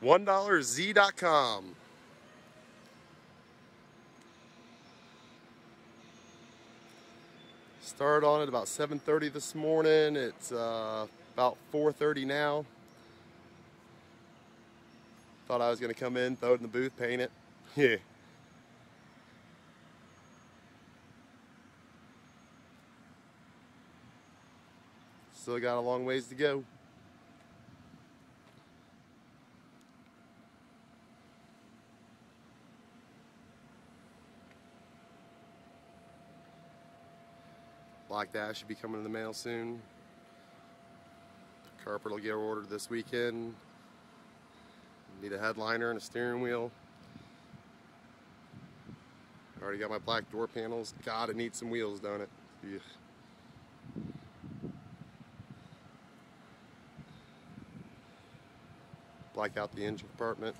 $1Z.com. Started on it about 7:30 this morning. It's about 4:30 now. Thought I was going to come in, throw it in the booth, paint it. Yeah. Still got a long ways to go. Black Dash should be coming in the mail soon. Carpet will get ordered this weekend. Need a headliner and a steering wheel. Already got my black door panels. God, it needs some wheels, don't it? Ugh. Black out the engine compartment.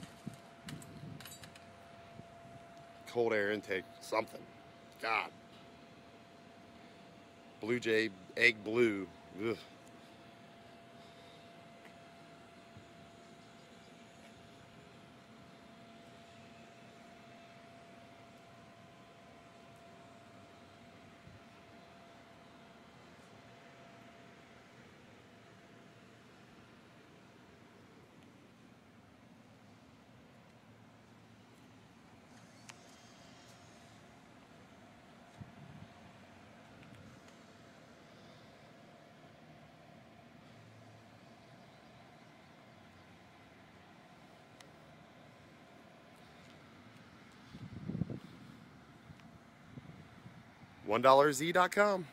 Cold air intake, something. God. Blue Jay egg blue. Ugh. $1Z.com.